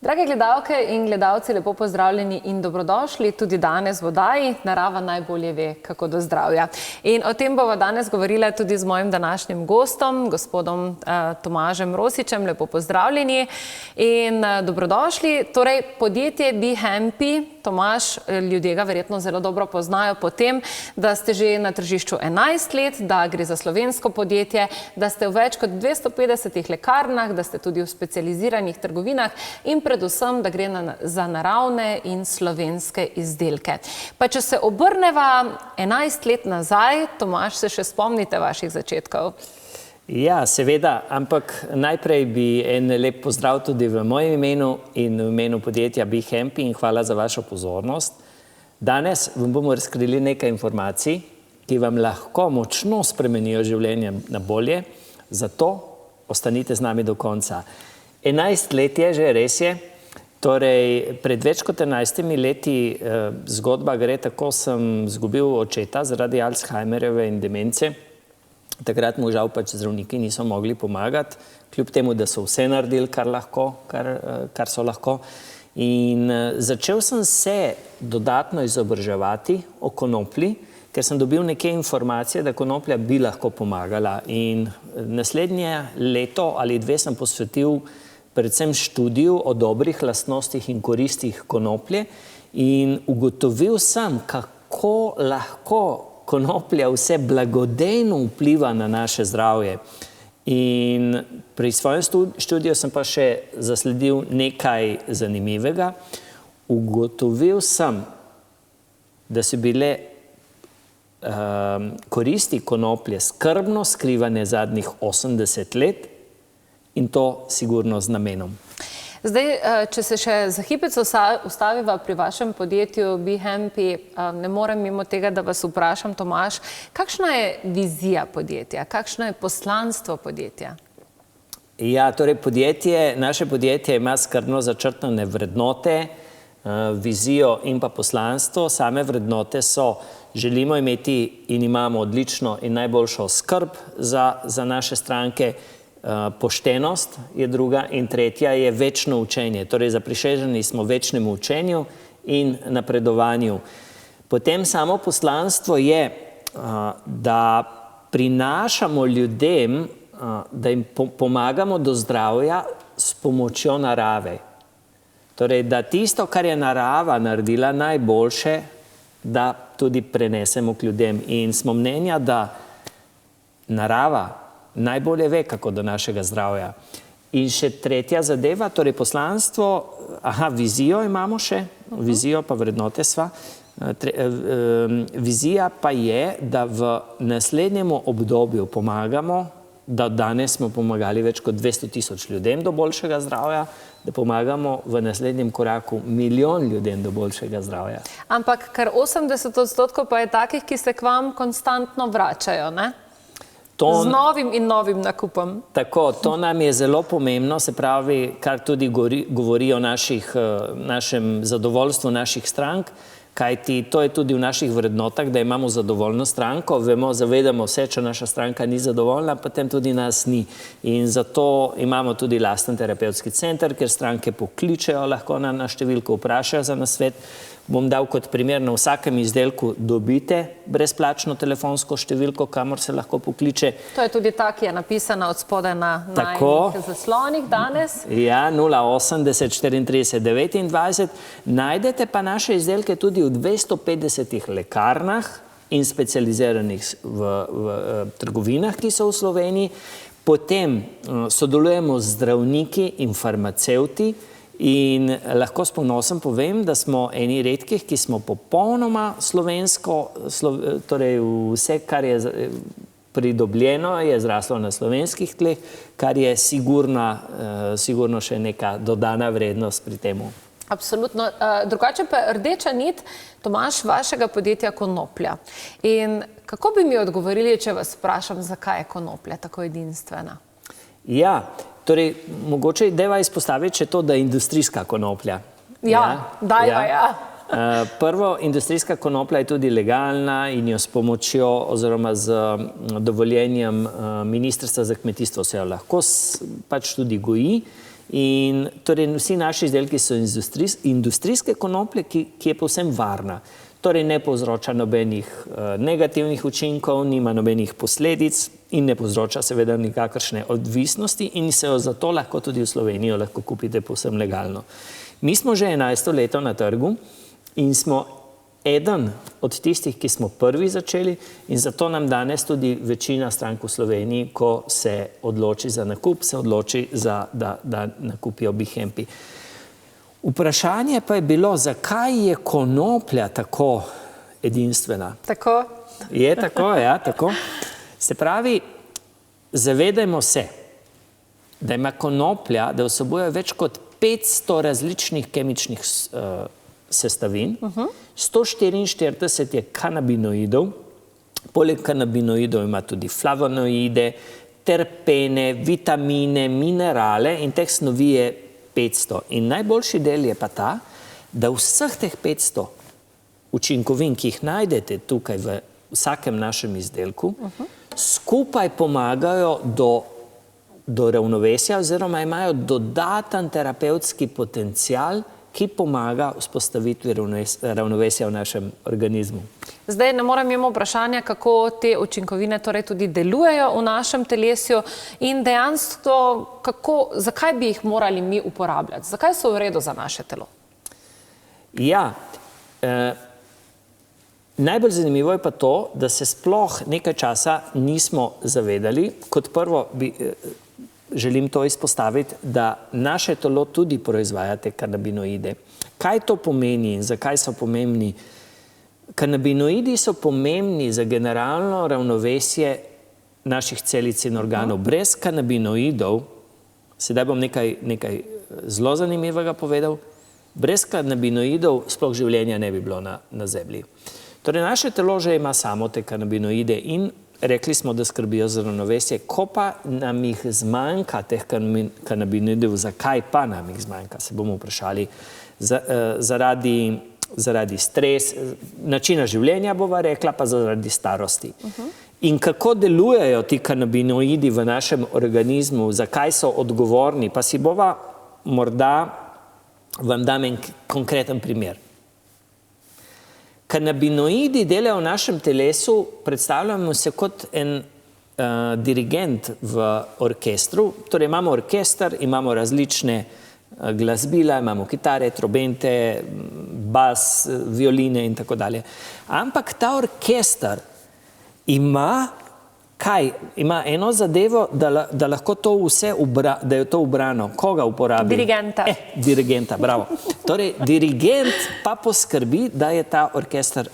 Drage gledalke in gledalci, lepo pozdravljeni in dobrodošli tudi danes v oddaji Narava najbolje ve, kako do zdravja. In o tem bova danes govorila tudi z mojim današnjim gostom, gospodom Tomažem Rosičem. Lepo pozdravljeni in dobrodošli. Torej, podjetje Be Hampy, Tomaž, ljudje ga verjetno zelo dobro poznajo po tem, da ste že na tržišču 11 let, da gre za slovensko podjetje, da ste v več kot 250 lekarnah, da ste tudi v specializiranih trgovinah in predvsem, da gre za naravne in slovenske izdelke. Pa če se obrneva 11 let nazaj, Tomaž, se še spomnite vaših začetkov? Ja, seveda, ampak najprej bi en lep pozdrav tudi v mojem imenu in v imenu podjetja Be Hampy in hvala za vašo pozornost. Danes vam bomo razkrili nekaj informacij, ki vam lahko močno spremenijo življenje na bolje, zato ostanite z nami do konca. 11 let je že, res je. Torej, pred več kot 11 leti zgodba gre tako, sem izgubil očeta zaradi Alzheimerjeve in demence. Takrat mu žal pač zdravniki niso mogli pomagati, kljub temu, da so vse naredili, kar so lahko. In začel sem se dodatno izobraževati o konoplji, ker sem dobil neke informacije, da konoplja bi lahko pomagala. In naslednje leto ali dve sem posvetil predvsem študiju o dobrih lastnostih in koristih konoplje in ugotovil sem, kako lahko konoplja vse blagodejno vpliva na naše zdravje. In pri svojem študiju sem pa še zasledil nekaj zanimivega. Ugotovil sem, da so bile koristi konoplje skrbno skrivane zadnjih 80 let in to sigurno z namenom. Zdaj, če se še za hipec ustaviva pri vašem podjetju Be Hampy, ne morem mimo tega, da vas vprašam, Tomaž, kakšna je vizija podjetja, kakšno je poslanstvo podjetja? Ja, torej naše podjetje ima skrbno začrtane vrednote, vizijo in pa poslanstvo. Same vrednote so, želimo imeti in imamo odlično in najboljšo skrb za naše stranke. Poštenost je druga in tretja je večno učenje. Torej, zapriseženi smo večnemu učenju in napredovanju. Potem samo poslanstvo je, da prinašamo ljudem, da jim pomagamo do zdravja s pomočjo narave. Torej, da tisto, kar je narava naredila najboljše, da tudi prenesemo k ljudem. In smo mnenja, da narava najbolje ve, kako do našega zdravja. In še tretja zadeva, torej poslanstvo, vizijo imamo še, vizijo pa vrednote sva. Vizija pa je, da v naslednjem obdobju pomagamo, da danes smo pomagali več kot 200 000 ljudem do boljšega zdravja, da pomagamo v naslednjem koraku 1 milijon ljudem do boljšega zdravja. Ampak kar 80% pa je takih, ki se k vam konstantno vračajo, ne? Z novim in novim nakupom. Tako, to nam je zelo pomembno, se pravi, kar tudi govori o našem zadovoljstvu naših strank, kajti to je tudi v naših vrednotah, da imamo zadovoljno stranko. Vemo, zavedamo se, če naša stranka ni zadovoljna, potem tudi nas ni. In zato imamo tudi lasten terapevtski center, kjer stranke pokličejo lahko na številko, vprašajo za nasvet. Bom dal kot primer, na vsakem izdelku dobite brezplačno telefonsko številko, kamor se lahko pokliče. To je tudi ta, ki je napisana od spodaj na najnih zaslonih danes. Ja, 080 34 29. Najdete pa naše izdelke tudi v 250 lekarnah in specializiranih v trgovinah, ki so v Sloveniji. Potem sodelujemo z zdravniki in farmacevti. In lahko s ponosom povem, da smo eni redkih, ki smo popolnoma slovensko, torej vse, kar je pridobljeno, je zraslo na slovenskih tleh, kar je sigurno še neka dodana vrednost pri temu. Absolutno. Drugače pa rdeča nit, Tomaž, vašega podjetja konoplja. In kako bi mi odgovorili, če vas vprašam, zakaj je konoplja tako edinstvena? Ja, torej, mogoče deva izpostaviti še to, da je industrijska konoplja. Prvo, industrijska konoplja je tudi legalna in jo s pomočjo oziroma z dovoljenjem Ministrstva za kmetijstvo se jo lahko pač tudi goji In torej vsi naši izdelki so industrijske konoplje, ki je povsem varna. Torej ne povzroča nobenih negativnih učinkov, nima nobenih posledic in ne povzroča seveda nikakršne odvisnosti in se jo zato lahko tudi v Slovenijo lahko kupite povsem legalno. Mi smo že 11. leto na trgu in smo eden od tistih, ki smo prvi začeli in zato nam danes tudi večina strank v Sloveniji, ko se odloči za nakup, se odloči, da nakupijo Bihempi. Vprašanje pa je bilo, zakaj je konoplja tako edinstvena? Tako? Je tako, ja, tako. Se pravi, zavedajmo se, da ima konoplja, da vsebuje več kot 500 različnih kemičnih sestavin, 144 je kanabinoidov, poleg kanabinoidov ima tudi flavonoide, terpene, vitamine, minerale in teh snovi je 500. In najboljši del je pa ta, da vseh teh 500 učinkovin, ki jih najdete tukaj v vsakem našem izdelku, skupaj pomagajo do ravnovesja oziroma imajo dodaten terapevtski potencial, ki pomaga vzpostavitvi ravnovesja v našem organizmu. Zdaj ne morem mimo vprašanja, kako te učinkovine torej tudi delujejo v našem telesu in dejansko, zakaj bi jih morali mi uporabljati? Zakaj so v redu za naše telo? Ja, najbolj zanimivo je pa to, da se sploh nekaj časa nismo zavedali. Kot prvo želim to izpostaviti, da naše telo tudi proizvaja te kanabinoide. Kaj to pomeni in zakaj so pomembni? Kanabinoidi so pomembni za generalno ravnovesje naših celic in organov. Brez kanabinoidov, sedaj bom nekaj zelo zanimivega povedal, brez kanabinoidov sploh življenja ne bi bilo na zemlji. Torej, naše telo že ima samo te kanabinoide in rekli smo, da skrbijo za ravnovesje. Ko pa nam jih zmanjka, teh kanabinoidov, zakaj pa nam jih zmanjka, se bomo vprašali, zaradi načina življenja, bova rekla, pa zaradi starosti. In kako delujejo ti kanabinoidi v našem organizmu, zakaj so odgovorni, pa si bova morda vam dam en konkreten primer. Kanabinoidi delajo v našem telesu, predstavljamo se kot en dirigent v orkestru. Torej imamo orkester, imamo različne glasbila, imamo kitare, trobente, bas, violine in tako dalje. Ampak ta orkester ima kaj? Ima eno zadevo, da lahko to vse, da je to ubrano. Koga uporabi? Dirigenta. Dirigenta, bravo. Torej, dirigent pa poskrbi, da je ta orkester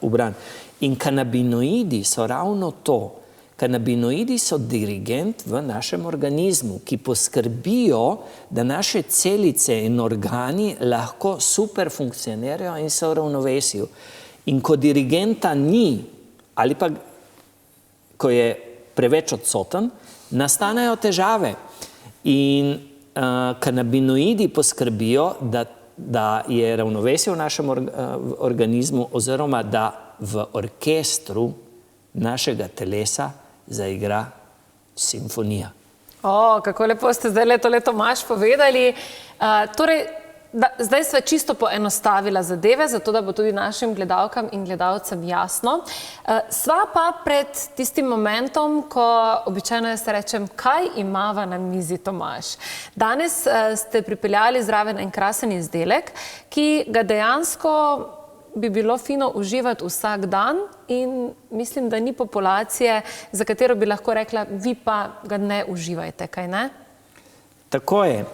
ubran. In kanabinoidi so ravno to. Kanabinoidi so dirigent v našem organizmu, ki poskrbijo, da naše celice in organi lahko super funkcionirajo in so v ravnovesju. In ko dirigenta ni, ali pa ko je preveč odsoten, nastanejo težave. In kanabinoidi poskrbijo, da je ravnovesje v našem organizmu oziroma da v orkestru našega telesa zaigra simfonija. Kako lepo ste zdaj to Tomaž povedali. Torej, zdaj sva čisto poenostavila zadeve, zato da bo tudi našim gledalkam in gledalcem jasno. Sva pa pred tistim momentom, ko običajno jaz rečem, kaj imava na mizi Tomaž. Danes ste pripeljali zraven en krasen izdelek, ki ga dejansko bi bilo fino uživati vsak dan in mislim, da ni populacije, za katero bi lahko rekla, vi pa ga ne uživajte, kaj ne? Tako je.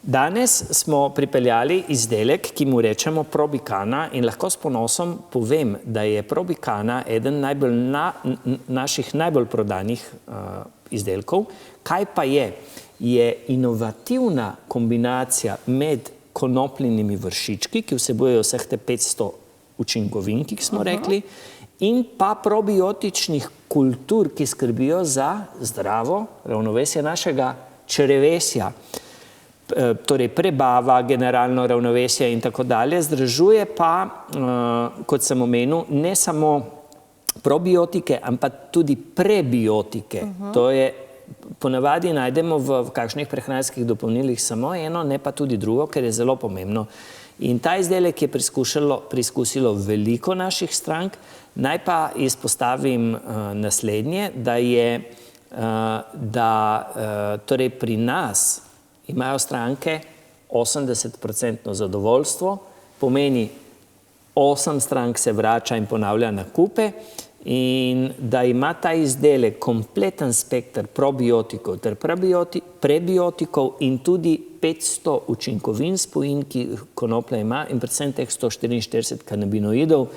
Danes smo pripeljali izdelek, ki mu rečemo Probicana in lahko s ponosom povem, da je Probicana eden naših najbolj prodanih izdelkov. Kaj pa je? Je inovativna kombinacija med konopljinimi vršički, ki vsebujejo vseh te 500 učinkovin, ki smo rekli, in pa probiotičnih kultur, ki skrbijo za zdravo ravnovesje našega črevesja. Torej prebava, generalno ravnovesje in tako dalje. Združuje pa, kot sem omenil, ne samo probiotike, ampak tudi prebiotike. To je ponavadi najdemo v kakšnih prehranskih dopolnilih samo eno, ne pa tudi drugo, ker je zelo pomembno. In ta izdelek je preizkusilo veliko naših strank. Naj pa izpostavim naslednje, torej pri nas imajo stranke 80% zadovoljstvo, pomeni 8 strank se vrača in ponavlja nakupe, in da ima ta izdelek kompleten spekter probiotikov ter prebiotikov in tudi 500 učinkovin spojin, ki konoplja ima, in predvsem teh 144 kanabinoidov,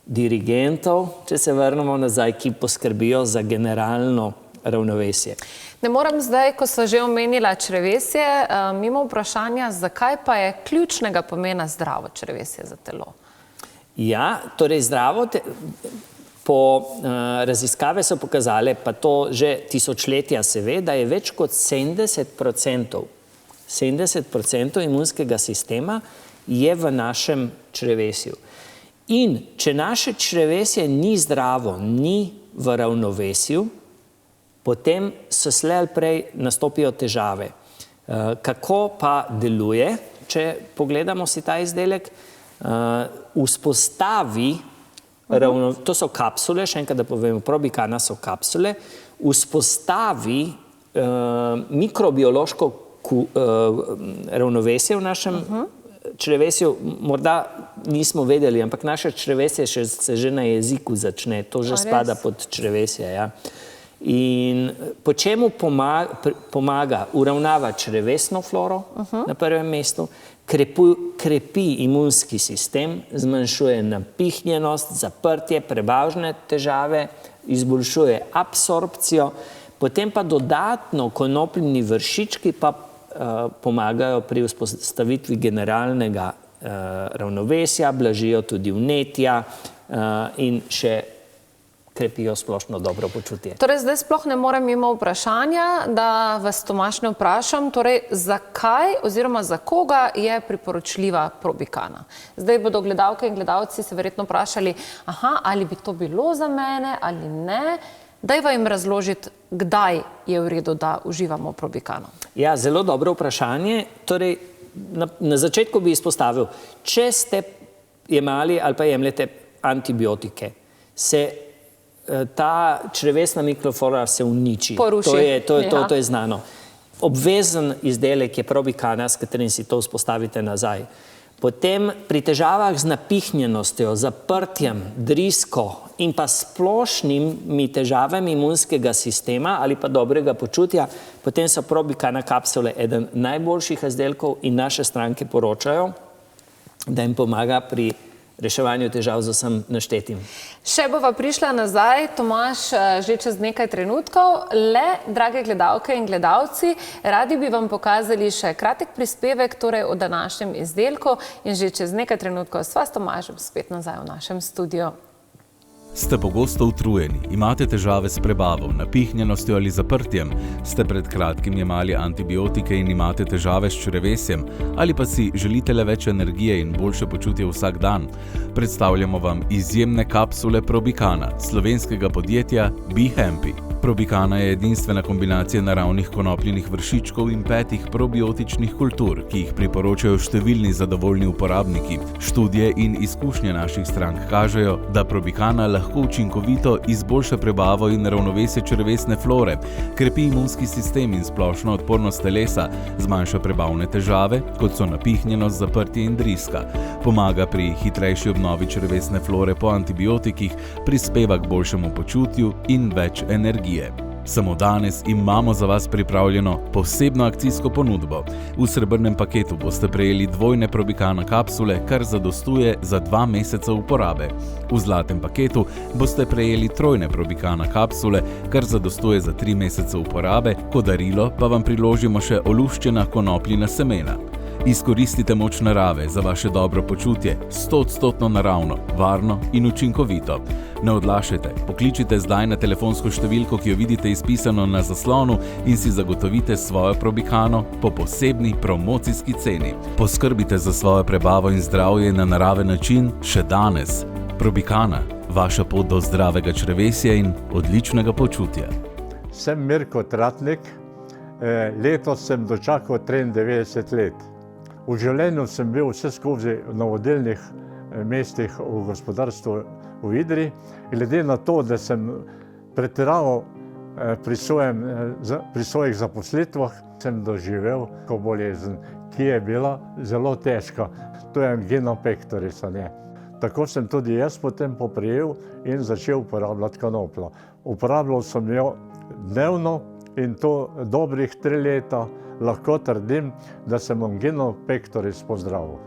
dirigentov, če se vrnemo nazaj, ki poskrbijo za generalno ravnovesje. Ne moram zdaj, ko sva že omenila črevesje, mimo vprašanja, zakaj pa je ključnega pomena zdravo črevesje za telo? Ja, torej zdravo, raziskave so pokazale, pa to že tisočletja se ve, da je več kot 70% imunskega sistema je v našem črevesju. In če naše črevesje ni zdravo, ni v ravnovesju, potem so slej ali prej nastopijo težave. Kako pa deluje, če pogledamo si ta izdelek? Vzpostavi, to so kapsule, še enkrat da povem, Probicana so kapsule, vzpostavi mikrobiološko ravnovesje v našem črevesju. Morda nismo vedeli, ampak naše črevesje se že na jeziku začne, to že spada pod črevesje, ja. In po čemu pomaga? Uravnava črevesno floro na prvem mestu, krepi imunski sistem, zmanjšuje napihnjenost, zaprtje, prebavne težave, izboljšuje absorpcijo, potem pa dodatno konopljini vršički pa pomagajo pri vzpostavitvi generalnega ravnovesja, blažijo tudi vnetja in še krepijo splošno dobro počutje. Torej, zdaj sploh ne morem mimo vprašanja, da vas Tomaž ne vprašam, torej, zakaj oziroma za koga je priporočljiva Probicana? Zdaj bodo gledalke in gledalci se verjetno vprašali, ali bi to bilo za mene ali ne. Dajva jim razložiti, kdaj je v redu, da uživamo Probicano. Ja, zelo dobro vprašanje. Torej, na začetku bi izpostavil, če ste jemali ali pa jemljete antibiotike, se ta črevesna mikroflora se uniči. Poruši. To je znano. Obvezen izdelek je Probicana, s katerim si to vzpostavite nazaj. Potem pri težavah z napihnjenostjo, zaprtjem, drisko in pa splošnimi težavami imunskega sistema ali pa dobrega počutja, potem so Probicana kapsule eden najboljših izdelkov in naše stranke poročajo, da jim pomaga pri reševanju težav z vsem naštetim. Še bova prišla nazaj, Tomaž, že čez nekaj trenutkov. Drage gledalke in gledalci, radi bi vam pokazali še kratek prispevek torej o današnjem izdelku in že čez nekaj trenutkov sva s Tomažem spet nazaj v našem studiu. Ste pogosto utrujeni, imate težave s prebavo, napihnjenostjo ali zaprtjem, ste pred kratkim jemali antibiotike in imate težave s črevesjem, ali pa si želite le več energije in boljše počutje vsak dan? Predstavljamo vam izjemne kapsule Probicana, slovenskega podjetja Be Happy. Probicana je edinstvena kombinacija naravnih konopljinih vršičkov in 5 probiotičnih kultur, ki jih priporočajo številni zadovoljni uporabniki. Študije in izkušnje naših strank kažejo, da Probicana lahko učinkovito izboljša prebavo in ravnovesje črevesne flore, krepi imunski sistem in splošno odpornost telesa, zmanjša prebavne težave, kot so napihnjenost, zaprtje in driska, pomaga pri hitrejši obnovi črevesne flore po antibiotikih, prispeva k boljšemu počutju in več energije. Samo danes imamo za vas pripravljeno posebno akcijsko ponudbo. V srebrnem paketu boste prejeli dvojne Probicana kapsule, kar zadostuje za 2 meseca uporabe. V zlatem paketu boste prejeli trojne Probicana kapsule, kar zadostuje za 3 mesece uporabe, kot darilo pa vam priložimo še oluščena konopljina semena. Izkoristite moč narave za vaše dobro počutje, 100% naravno, varno in učinkovito. Ne odlašajte, pokličite zdaj na telefonsko številko, ki jo vidite izpisano na zaslonu in si zagotovite svojo Probicano po posebni promocijski ceni. Poskrbite za svojo prebavo in zdravje na naraven način še danes. Probicana, vaša pot do zdravega črevesja in odličnega počutja. Sem Mirko Tratnik, letos sem dočakal 93 let. V življenju sem bil vse skozi na vodilnih mestih v gospodarstvu v Idriji. Glede na to, da sem pretiraval pri svojih zaposlitvah, sem doživel bolezen, ki je bila zelo težka. To je angina pectoris. Tako sem tudi jaz potem poprijel in začel uporabljati konopljo. Uporabljal sem jo dnevno in to dobrih 3 leta. Lahko trdim, da sem angino pectoris pozdravil.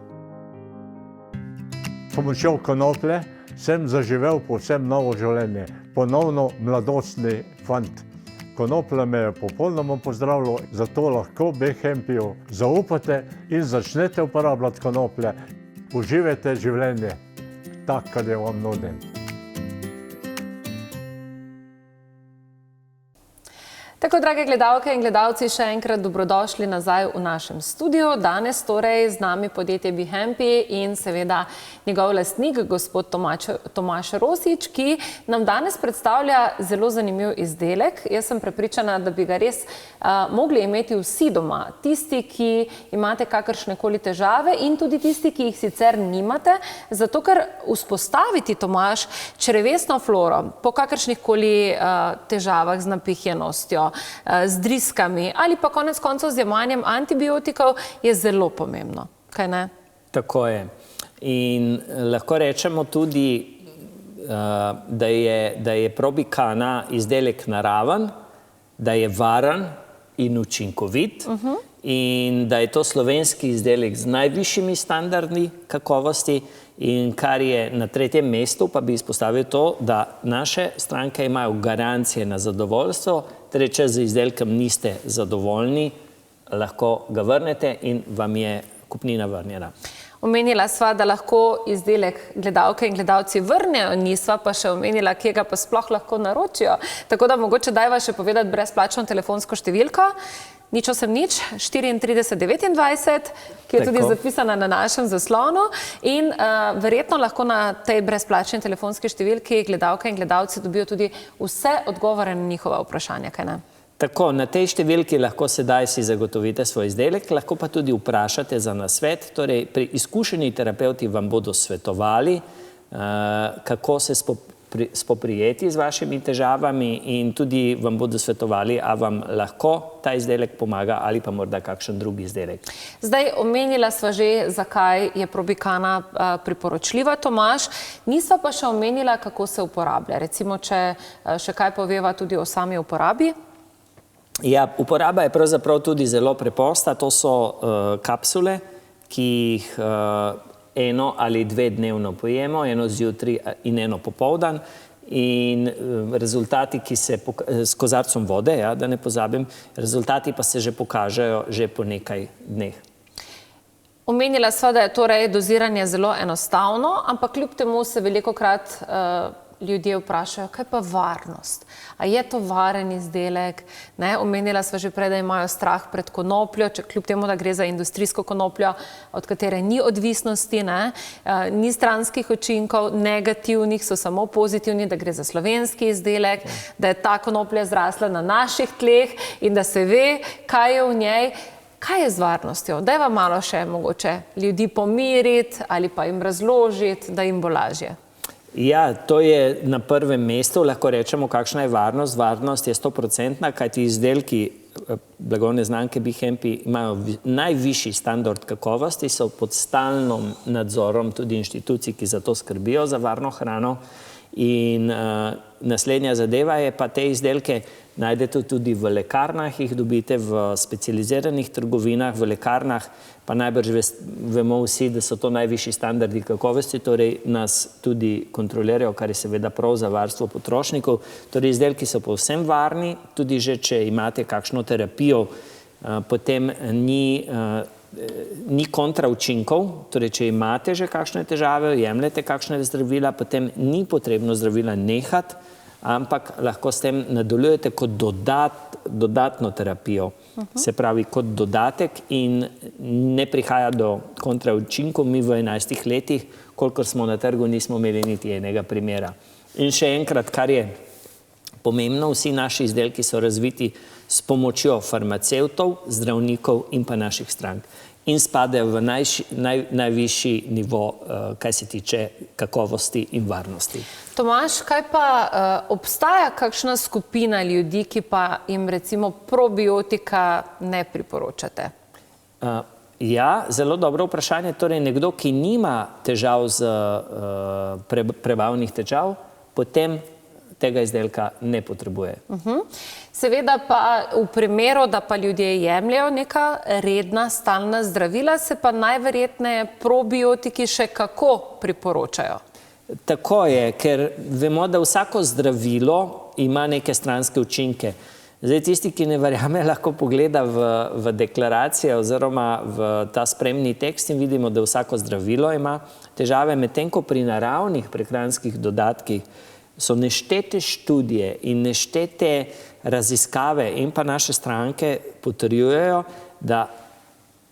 S pomočjo konoplje sem zaživel povsem novo življenje, ponovno mladostni fant. Konoplja me je popolnoma pozdravila, zato lahko B-Hempiju zaupate in začnete uporabljati konoplje. Uživajte življenje, tak, kad je vam nuden. Tako, drage gledalke in gledalci, še enkrat dobrodošli nazaj v našem studiu. Danes torej z nami podjetje B-Hempi in seveda njegov lastnik, gospod Tomaž Rosič, ki nam danes predstavlja zelo zanimiv izdelek. Jaz sem prepričana, da bi ga res mogli imeti vsi doma. Tisti, ki imate kakršnekoli težave in tudi tisti, ki jih sicer nimate, zato ker vzpostaviti, Tomaž, črevesno floro po kakršnihkoli težavah z napihnjenostjo, z driskami ali pa konec koncev z jemanjem antibiotikov je zelo pomembno, kaj ne? Tako je. In lahko rečemo tudi, da je Probikana izdelek naraven, da je varen in učinkovit in da je to slovenski izdelek z najvišjimi standardi kakovosti. In kar je na 3. mestu, pa bi izpostavil to, da naše stranke imajo garancije na zadovoljstvo, torej če z izdelkom niste zadovoljni, lahko ga vrnete in vam je kupnina vrnjena. Omenila sva, da lahko izdelek gledalke in gledalci vrnejo, nisva pa še omenila, kje ga pa sploh lahko naročijo. Tako da mogoče dajva še povedati brezplačno telefonsko številko. Nič 34 29, ki je tudi zapisana na našem zaslonu in verjetno lahko na tej brezplačni telefonski številki gledalke in gledalci dobijo tudi vse odgovore na njihova vprašanja, kaj ne? Tako, na tej številki lahko sedaj si zagotovite svoj izdelek, lahko pa tudi vprašate za nasvet. Torej, izkušeni terapevti vam bodo svetovali, kako se spoprijeti z vašimi težavami in tudi vam bodo svetovali, a vam lahko ta izdelek pomaga ali pa morda kakšen drugi izdelek. Zdaj, omenila sva že, zakaj je Probikana priporočljiva, Tomaž. Nisva pa še omenila, kako se uporablja. Recimo, če še kaj poveva tudi o sami uporabi. Ja, uporaba je pravzaprav tudi zelo preprosta. To so kapsule, ki jih 1 ali 2 dnevno pojemo, 1 zjutraj in 1 popoldan. In rezultati, ki se s kozarcem vode, ja, da ne pozabim, rezultati pa se že pokažejo že po nekaj dneh. Omenila sva, da je torej doziranje zelo enostavno, ampak kljub temu se velikokrat ljudje vprašajo, kaj pa varnost? A je to varen izdelek? Omenila sva že prej, da imajo strah pred konopljo, kljub temu, da gre za industrijsko konopljo, od katere ni odvisnosti, ni stranskih učinkov, negativnih, so samo pozitivni, da gre za slovenski izdelek, da je ta konoplja zrasla na naših tleh in da se ve, kaj je v njej. Kaj je z varnostjo? Dajva malo še mogoče ljudi pomiriti ali pa jim razložiti, da jim bo lažje. Ja, to je na prvem mestu, lahko rečemo, kakšna je varnost. Varnost je 100%, kajti izdelki blagovne znamke B-Hempi imajo najvišji standard kakovosti, so pod stalnim nadzorom tudi inštitucij, ki za to skrbijo, za varno hrano. In naslednja zadeva je pa te izdelke najdete tudi v lekarnah, jih dobite v specializiranih trgovinah, v lekarnah, pa najbrž vemo vsi, da so to najvišji standardi kakovosti, torej nas tudi kontrolirajo, kar je seveda prav za varstvo potrošnikov. Torej izdelki so povsem varni, tudi že če imate kakšno terapijo, potem ni kontraučinkov, torej če imate že kakšne težave, jemljete kakšne zdravila, potem ni potrebno zdravila nehati, ampak lahko s tem nadaljujete kot dodatno terapijo. Se pravi, kot dodatek in ne prihaja do kontraučinkov. Mi v 11 letih, kolikor smo na trgu, nismo imeli niti enega primera. In še enkrat, Pomembno, vsi naši izdelki so razviti s pomočjo farmacevtov, zdravnikov in pa naših strank. In spadajo v najvišji nivo, kaj se tiče kakovosti in varnosti. Tomaž, kaj pa obstaja kakšna skupina ljudi, ki pa jim recimo probiotika ne priporočate? Ja, zelo dobro vprašanje. Torej, nekdo, ki nima težav z prebavnih težav, potem tega izdelka ne potrebuje. Seveda pa v primeru, da pa ljudje jemljajo neka redna, stalna zdravila, se pa najverjetneje probiotiki še kako priporočajo. Tako je, ker vemo, da vsako zdravilo ima neke stranske učinke. Zdaj, tisti, ki ne verjame, lahko pogleda v deklaracije oziroma v ta spremni tekst in vidimo, da vsako zdravilo ima težave, medtem ko pri naravnih prehranskih dodatkih so neštete študije in neštete raziskave in pa naše stranke potrjujejo, da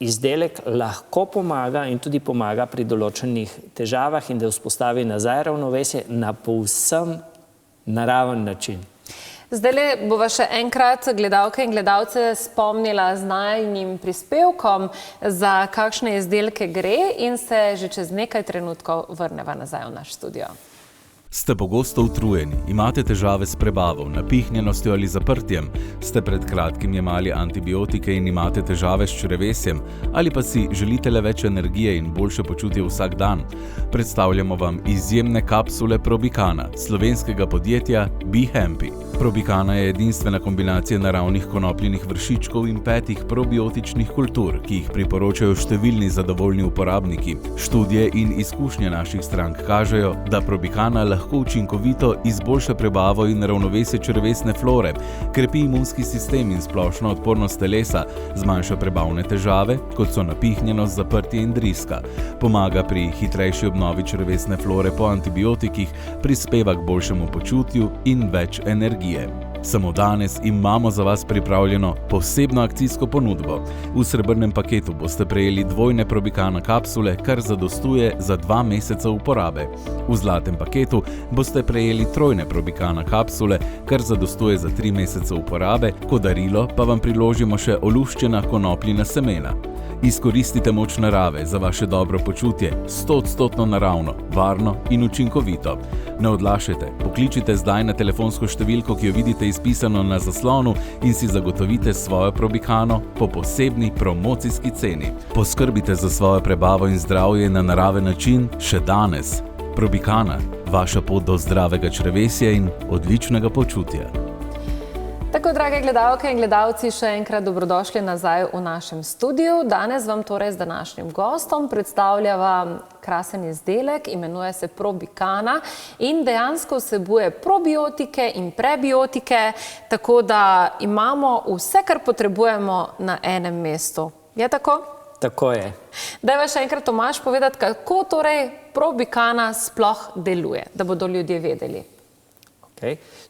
izdelek lahko pomaga in tudi pomaga pri določenih težavah in da vzpostavi nazaj ravnovesje na povsem naraven način. Zdaj bova še enkrat gledalke in gledalce spomnila z najnim prispevkom, za kakšne izdelke gre in se že čez nekaj trenutkov vrneva nazaj v naš studio. Ste pogosto utrujeni, imate težave s prebavo, napihnjenostjo ali zaprtjem, ste pred kratkim jemali antibiotike in imate težave s črevesjem, ali pa si želite le več energije in boljše počutje vsak dan? Predstavljamo vam izjemne kapsule Probikana, slovenskega podjetja Be Happy. Probikana je edinstvena kombinacija naravnih konopljinih vršičkov in 5 probiotičnih kultur, ki jih priporočajo številni zadovoljni uporabniki. Študije in izkušnje naših strank kažejo, da Probikana lahko učinkovito izboljša prebavo in ravnovesje črevesne flore, krepi imunski sistem in splošno odpornost telesa, zmanjša prebavne težave, kot so napihnjenost, zaprtje in driska, pomaga pri hitrejši obnovi črevesne flore po antibiotikih, prispeva k boljšemu počutju in več energije. Samo danes imamo za vas pripravljeno posebno akcijsko ponudbo. V srebrnem paketu boste prejeli dvojne Probikana kapsule, kar zadostuje za 2 meseca uporabe. V zlatem paketu boste prejeli trojne Probikana kapsule, kar zadostuje za 3 mesece uporabe, kot darilo pa vam priložimo še oluščena konopljina semena. Izkoristite moč narave za vaše dobro počutje, 100% naravno, varno in učinkovito. Ne odlašajte, pokličite zdaj na telefonsko številko, ki jo vidite izpisano na zaslonu in si zagotovite svojo Probikano po posebni promocijski ceni. Poskrbite za svojo prebavo in zdravje na naraven način še danes. Probikana, vaša pot do zdravega črevesja in odličnega počutja. Tako, drage gledalke in gledalci, še enkrat dobrodošli nazaj v našem studiu. Danes vam torej z današnjim gostom predstavljava krasen izdelek, imenuje se Probikana in dejansko vsebuje probiotike in prebiotike, tako da imamo vse, kar potrebujemo na enem mestu. Je tako? Tako je. Dajva še enkrat, Tomaž, povedati, kako torej Probikana sploh deluje, da bodo ljudje vedeli.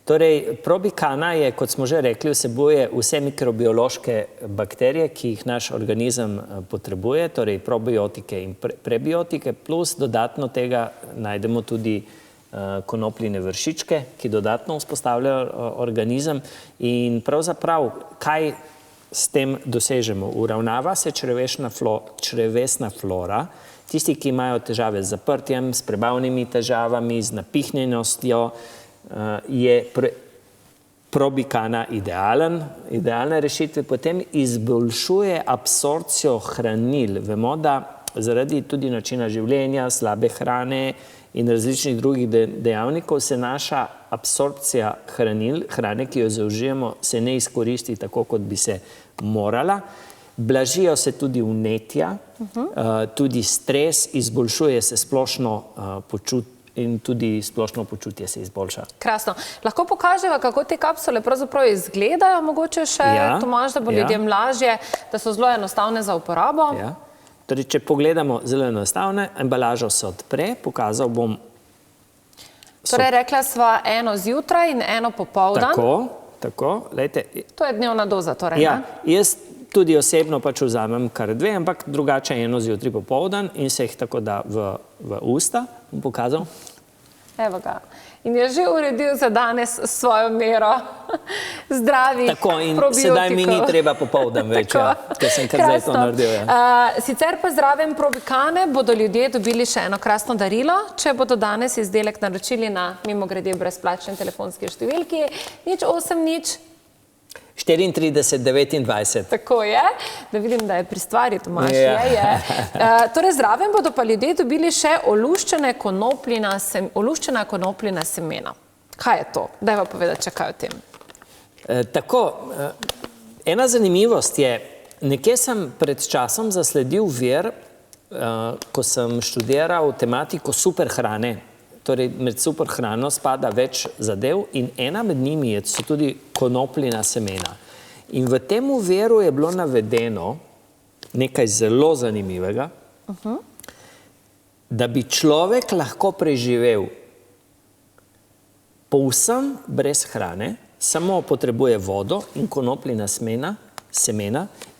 Torej, Probikana je, kot smo že rekli, vsebuje vse mikrobiološke bakterije, ki jih naš organizem potrebuje, torej probiotike in prebiotike, plus dodatno tega najdemo tudi konopljine vršičke, ki dodatno vzpostavljajo organizem. In pravzaprav, kaj s tem dosežemo? Uravnava se črevesna flora. Tisti, ki imajo težave z zaprtjem, s prebavnimi težavami, z napihnjenostjo, je Probikana idealna rešitev, potem izboljšuje absorpcijo hranil. Vemo, da zaradi tudi načina življenja, slabe hrane in različnih drugih dejavnikov se naša absorpcija hrane, ki jo zaužijemo, se ne izkoristi tako, kot bi se morala. Blažijo se tudi vnetja, tudi stres, izboljšuje se splošno počutje in tudi splošno počutje se izboljša. Krasno. Lahko pokaževa, kako te kapsule pravzaprav izgledajo, mogoče še, Tomaž, da bo ljudem lažje, da so zelo enostavne za uporabo? Ja. Torej, če pogledamo zelo enostavne, embalažo se odpre, pokazal bom. Torej, rekla sva eno zjutraj in eno popoldan. Tako, lejte. To je dnevna doza, torej, ne? Ja, jaz tudi osebno pač vzamem kar 2, ampak drugače eno zjutraj popoldan in se jih tako da v usta. Bom pokazal. Evo ga. In je že uredil za danes svojo mero zdravih Tako, in probiotikov. sedaj mi ni treba popoldan več, ker sem kar zdaj to naredil. Sicer pa zraven Probikane bodo ljudje dobili še eno krasno darilo, če bodo danes izdelek naročili na mimogrede brezplačni telefonski številki 080 34, 29. Tako je, da vidim, da je pri stvari, Tomaž, je. Torej, zraven bodo pa ljudje dobili še oluščena konopljina semena. Kaj je to? Dajva povedati, če kaj o tem. Tako, ena zanimivost je, nekje sem pred časom zasledil vir, ko sem študiral tematiko superhrane. Torej, med superhrano spada več zadev in ena med njimi so tudi konopljina semena. In v tem viru je bilo navedeno nekaj zelo zanimivega, da bi človek lahko preživel povsem brez hrane, samo potrebuje vodo in konopljina semena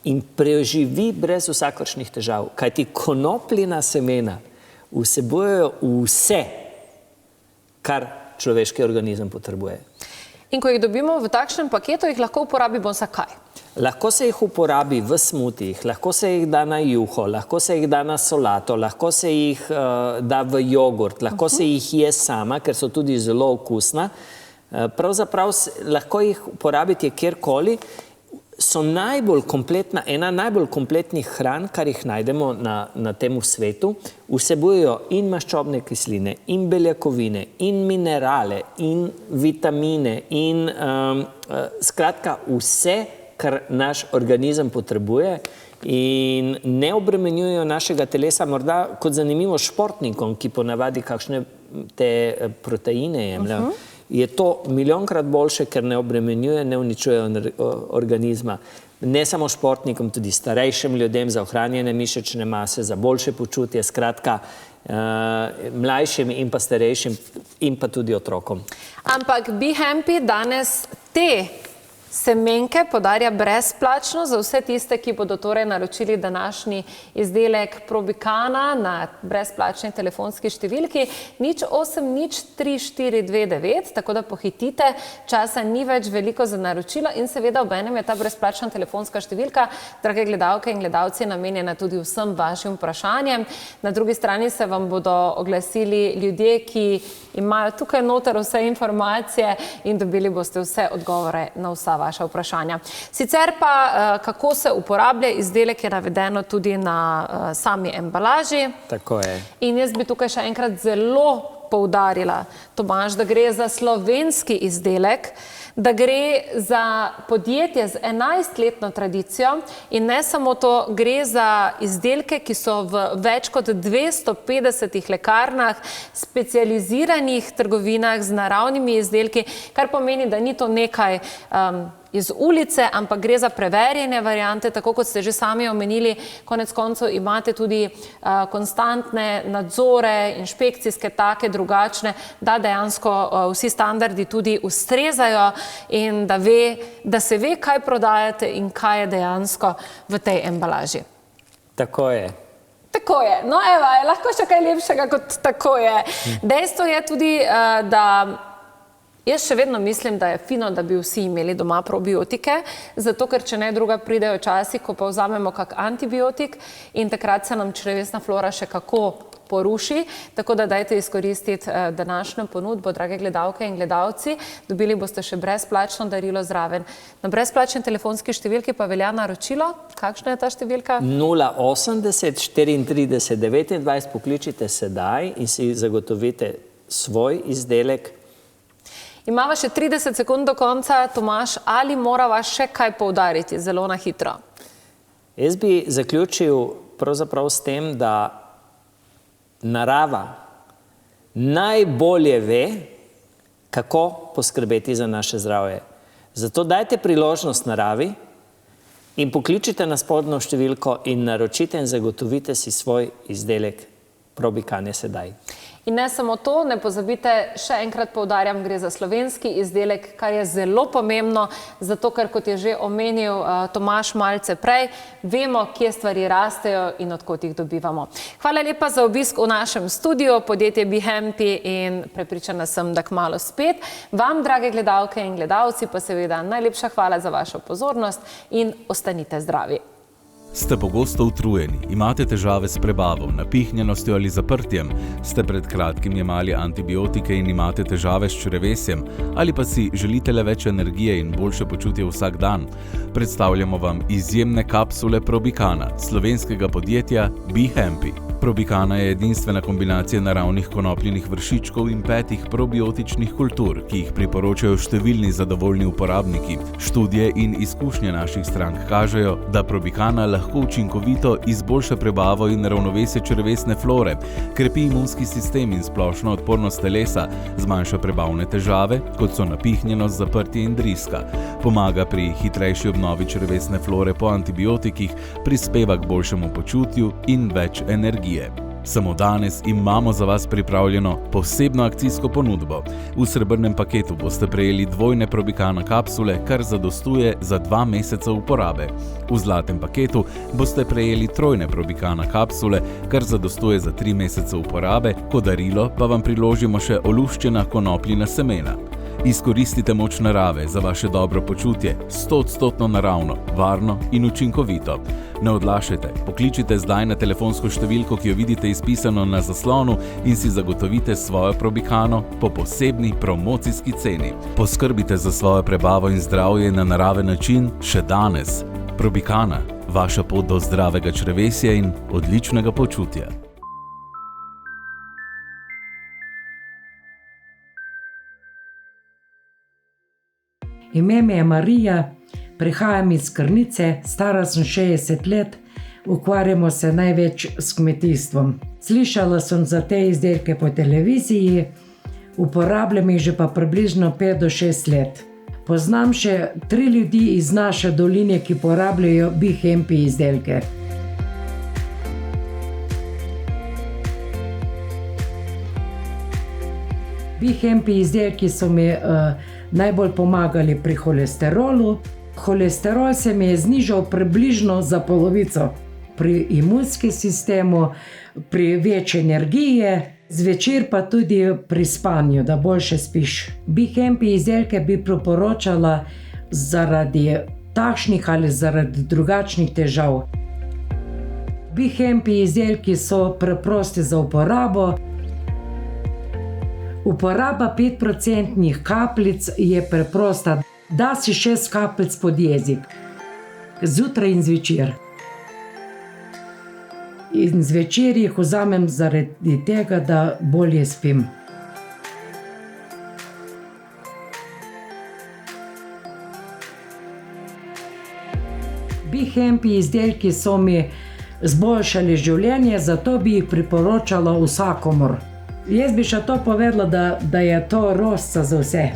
in preživi brez vsakršnih težav. Kajti konopljina semena vsebujejo vse, kar človeški organizem potrebuje. In ko jih dobimo v takšnem paketu, jih lahko uporabimo za kaj? Lahko se jih uporabi v smutijih, lahko se jih da na juho, lahko se jih da na solato, lahko se jih da v jogurt, lahko se jih je sama, ker so tudi zelo okusna. Pravzaprav lahko jih uporabite kjerkoli. So ena najbolj kompletnih hran, kar jih najdemo na tem svetu. Vsebujejo in maščobne kisline, in beljakovine, in minerale, in vitamine, in skratka vse, kar naš organizem potrebuje in ne obremenjujejo našega telesa, morda kot zanimivo športnikom, ki ponavadi kakšne te proteine jemljajo. Je to milijonkrat boljše, ker ne obremenjuje, ne uničuje organizma. Ne samo športnikom, tudi starejšim ljudem za ohranjene mišične mase, za boljše počutje, skratka mlajšim in pa starejšim in pa tudi otrokom. Ampak Be Hampy danes te semenke podarja brezplačno za vse tiste, ki bodo torej naročili današnji izdelek Probikana na brezplačni telefonski številki 0803429, tako da pohitite, časa ni več veliko za naročilo in seveda obenem je ta brezplačna telefonska številka, drage gledalke in gledalci, namenjena tudi vsem vašim vprašanjem. Na drugi strani se vam bodo oglasili ljudje, ki imajo tukaj noter vse informacije in dobili boste vse odgovore na vsa vaša vprašanja. Sicer pa, kako se uporablja izdelek, je navedeno tudi na sami embalaži. Tako je. In jaz bi tukaj še enkrat zelo poudarila, Tomaž, da gre za slovenski izdelek, da gre za podjetje z 11-letno tradicijo in ne samo to, gre za izdelke, ki so v več kot 250 lekarnah, specializiranih trgovinah z naravnimi izdelki, kar pomeni, da ni to nekaj iz ulice, ampak gre za preverjene variante, tako kot ste že sami omenili, konec koncev imate tudi konstantne nadzore, inšpekcijske, take, drugačne, da dejansko vsi standardi tudi ustrezajo in da se ve, kaj prodajate in kaj je dejansko v tej embalaži. Tako je. Tako je. No, Eva, je lahko še kaj lepšega kot tako je. Dejstvo je tudi, da jaz še vedno mislim, da je fino, da bi vsi imeli doma probiotike, zato ker če ne druga pridejo časi, ko pa vzamemo kak antibiotik in takrat se nam črevesna flora še kako poruši, tako da dajte izkoristiti današnjo ponudbo, drage gledalke in gledalci. Dobili boste še brezplačno darilo zraven. Na brezplačni telefonski številki pa velja naročilo. Kakšna je ta številka? 080 34 29, pokličite sedaj in si zagotovite svoj izdelek. Imava še 30 sekund do konca. Tomaž, ali morava še kaj poudariti zelo na hitro? Jaz bi zaključil pravzaprav s tem, da narava najbolje ve, kako poskrbeti za naše zdravje. Zato dajte priložnost naravi in pokličite na spodnjo številko in naročite in zagotovite si svoj izdelek Probikane sedaj. In ne samo to, ne pozabite, še enkrat poudarjam, gre za slovenski izdelek, kar je zelo pomembno, zato ker, kot je že omenil Tomaž malce prej, vemo, kje stvari rastejo in odkot jih dobivamo. Hvala lepa za obisk v našem studiu, podjetje Be Hampy, in prepričana sem, da kmalu spet. Vam, drage gledalke in gledalci, pa seveda najlepša hvala za vašo pozornost in ostanite zdravi. Ste pogosto utrujeni, imate težave s prebavo, napihnjenostjo ali zaprtjem, ste pred kratkim jemali antibiotike in imate težave s črevesjem, ali pa si želite le več energije in boljše počutje vsak dan? Predstavljamo vam izjemne kapsule Probicana, slovenskega podjetja Be Hampy. Probicana je edinstvena kombinacija naravnih konopljinih vršičkov in 5 probiotičnih kultur, ki jih priporočajo številni zadovoljni uporabniki. Študije in izkušnje naših strank kažejo, da Probicana lahko učinkovito izboljša prebavo in ravnovesje črevesne flore, krepi imunski sistem in splošno odpornost telesa, zmanjša prebavne težave, kot so napihnjenost, zaprtje in driska, pomaga pri hitrejši obnovi črevesne flore po antibiotikih, prispeva k boljšemu počutju in več energije. Samo danes imamo za vas pripravljeno posebno akcijsko ponudbo. V srebrnem paketu boste prejeli dvojne Probicana kapsule, kar zadostuje za 2 meseca uporabe. V zlatem paketu boste prejeli trojne Probicana kapsule, kar zadostuje za 3 mesece uporabe, kot darilo pa vam priložimo še oluščena konopljina semena. Izkoristite moč narave za vaše dobro počutje, 100% naravno, varno in učinkovito. Ne odlašajte, pokličite zdaj na telefonsko številko, ki jo vidite izpisano na zaslonu, in si zagotovite svojo Probicano po posebni promocijski ceni. Poskrbite za svojo prebavo in zdravje na naraven način še danes. Probicana, vaša pot do zdravega črevesja in odličnega počutja. Ime mi je Marija, prihajam iz Krnice, stara sem 60 let, ukvarjamo se največ s kmetijstvom. Slišala sem za te izdelke po televiziji, uporabljam jih že pa približno 5 do 6 let. Poznam še 3 ljudi iz naše doline, ki uporabljajo Be Hampy izdelke. Be Hampy izdelki so mi najbolj pomagali pri holesterolu. Holesterol se mi je znižal približno za polovico. Pri imunskem sistemu, pri več energije, zvečer pa tudi pri spanju, da boljše spiš. Be Hampy izdelke bi priporočala zaradi takšnih ali zaradi drugačnih težav. Be Hampy izdelki so preprosti za uporabo. Uporaba 5% kapljic je preprosta. Da si 6 kapljic pod jezik, zjutraj in zvečer. In zvečer jih vzamem zaradi tega, da bolje spim. Be Hampy izdelki so mi zboljšali življenje, zato bi jih priporočala vsakomur. Jaz bi še to povedala, da je to rožca za vse.